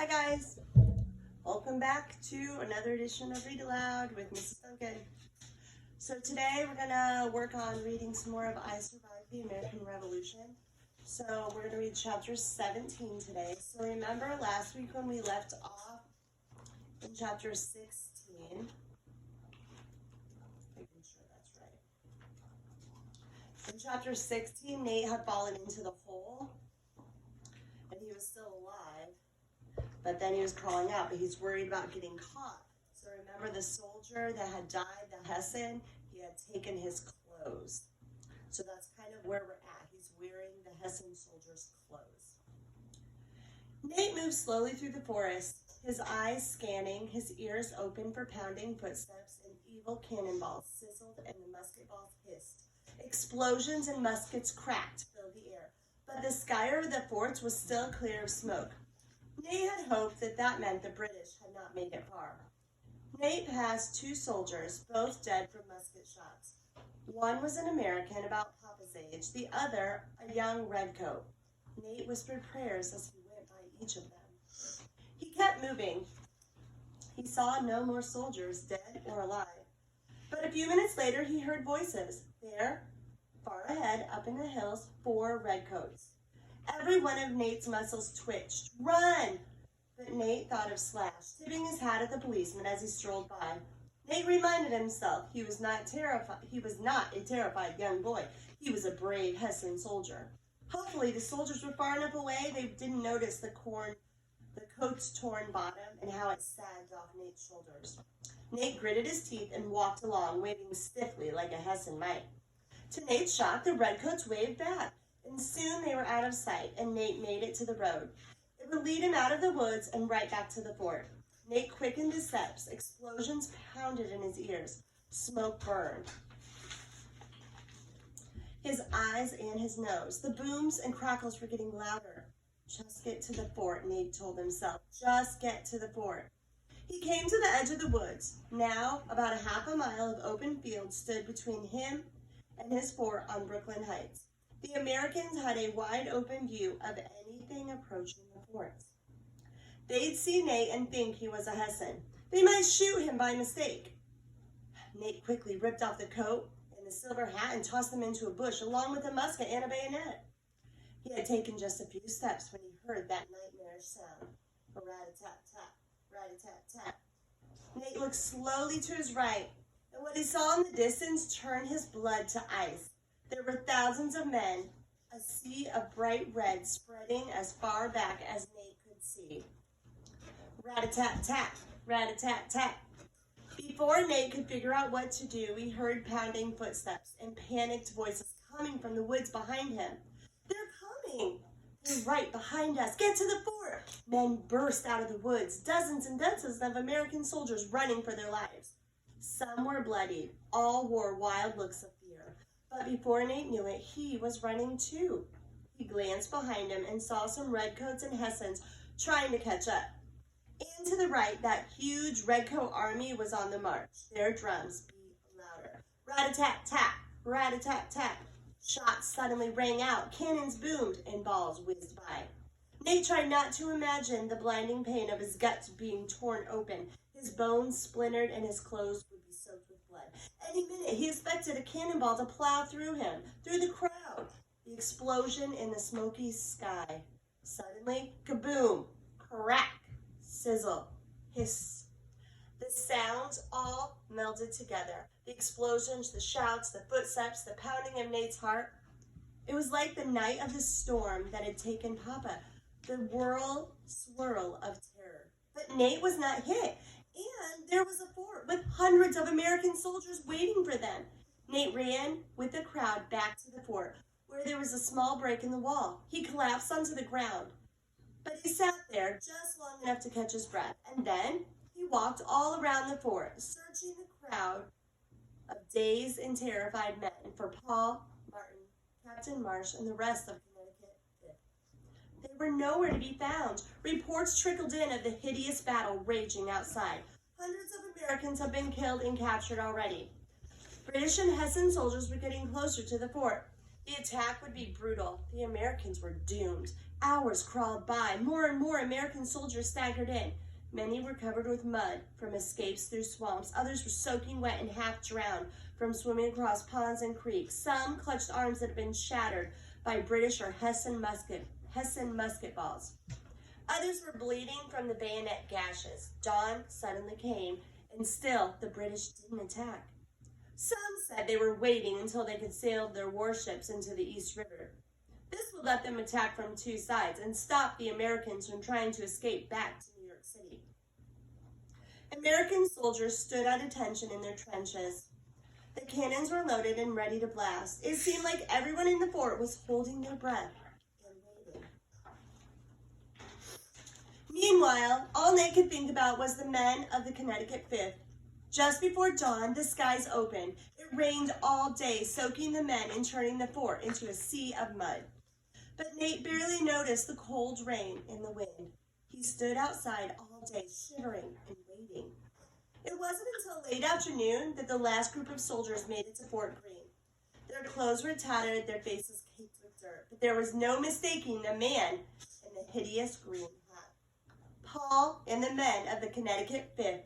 Hi guys, welcome back to another edition of Read Aloud with Mrs. Duncan. So today we're gonna work on reading some more of I Survived the American Revolution. So we're gonna read chapter 17 today. So remember last week when we left off in chapter 16, making sure that's right. In chapter 16, Nate had fallen into the hole and he was still alive. But then he was crawling out, but he's worried about getting caught. So remember the soldier that had died, the Hessian, he had taken his clothes. So that's kind of where we're at. He's wearing the Hessian soldier's clothes. Nate moved slowly through the forest, his eyes scanning, his ears open for pounding footsteps, and evil cannonballs sizzled and the musket balls hissed. Explosions and muskets cracked filled the air, but the sky over the forts was still clear of smoke. Nate had hoped that meant the British had not made it far. Nate passed two soldiers, both dead from musket shots. One was an American about Papa's age, the other a young redcoat. Nate whispered prayers as he went by each of them. He kept moving. He saw no more soldiers, dead or alive. But a few minutes later he heard voices. There, far ahead, up in the hills, 4 redcoats. Every one of Nate's muscles twitched. Run! But Nate thought of Slash, tipping his hat at the policeman as he strolled by. Nate reminded himself he was not a terrified young boy. He was a brave Hessian soldier. Hopefully the soldiers were far enough away they didn't notice the coat's torn bottom and how it sagged off Nate's shoulders. Nate gritted his teeth and walked along, waving stiffly like a Hessian might. To Nate's shock, the redcoats waved back. And soon they were out of sight, and Nate made it to the road. It would lead him out of the woods and right back to the fort. Nate quickened his steps. Explosions pounded in his ears. Smoke burned his eyes and his nose. The booms and crackles were getting louder. Just get to the fort, Nate told himself. Just get to the fort. He came to the edge of the woods. Now, about a half a mile of open field stood between him and his fort on Brooklyn Heights. The Americans had a wide-open view of anything approaching the forts. They'd see Nate and think he was a Hessian. They might shoot him by mistake. Nate quickly ripped off the coat and the silver hat and tossed them into a bush, along with a musket and a bayonet. He had taken just a few steps when he heard that nightmarish sound. Rat-a-tat-tat, rat-a-tat-tat. Nate looked slowly to his right, and what he saw in the distance turned his blood to ice. There were thousands of men, a sea of bright red spreading as far back as Nate could see. Rat-a-tat-tat, rat-a-tat-tat. Before Nate could figure out what to do, he heard pounding footsteps and panicked voices coming from the woods behind him. They're coming! They're right behind us. Get to the fort! Men burst out of the woods, dozens and dozens of American soldiers running for their lives. Some were bloodied. All wore wild looks of fear. But before Nate knew it, he was running too. He glanced behind him and saw some redcoats and Hessians trying to catch up. And to the right, that huge redcoat army was on the march. Their drums beat louder. Rat-a-tat-tat, rat-a-tat-tat. Shots suddenly rang out, cannons boomed, and balls whizzed by. Nate tried not to imagine the blinding pain of his guts being torn open. His bones splintered and his clothes would be soaked with blood. Any minute, he expected a cannonball to plow through him, through the crowd. The explosion in the smoky sky. Suddenly, kaboom, crack, sizzle, hiss. The sounds all melded together. The explosions, the shouts, the footsteps, the pounding of Nate's heart. It was like the night of the storm that had taken Papa, the whirl, swirl of terror. But Nate was not hit. And there was a fort with hundreds of American soldiers waiting for them. Nate ran with the crowd back to the fort, where there was a small break in the wall. He collapsed onto the ground, but he sat there just long enough to catch his breath. And then he walked all around the fort, searching the crowd of dazed and terrified men for Paul, Martin, Captain Marsh, and the rest of Connecticut. They were nowhere to be found. Reports trickled in of the hideous battle raging outside. Hundreds of Americans have been killed and captured already. British and Hessian soldiers were getting closer to the fort. The attack would be brutal. The Americans were doomed. Hours crawled by. More and more American soldiers staggered in. Many were covered with mud from escapes through swamps. Others were soaking wet and half drowned from swimming across ponds and creeks. Some clutched arms that had been shattered by British or Hessian musket balls. Others were bleeding from the bayonet gashes. Dawn suddenly came, and still the British didn't attack. Some said they were waiting until they could sail their warships into the East River. This would let them attack from two sides and stop the Americans from trying to escape back to New York City. American soldiers stood at attention in their trenches. The cannons were loaded and ready to blast. It seemed like everyone in the fort was holding their breath and waiting. Meanwhile, all Nate could think about was the men of the Connecticut 5th. Just before dawn, the skies opened. It rained all day, soaking the men and turning the fort into a sea of mud. But Nate barely noticed the cold rain and the wind. He stood outside all day, shivering and waiting. It wasn't until late afternoon that the last group of soldiers made it to Fort Greene. Their clothes were tattered, their faces caked with dirt, but there was no mistaking the man in the hideous green hat. Paul and the men of the Connecticut 5th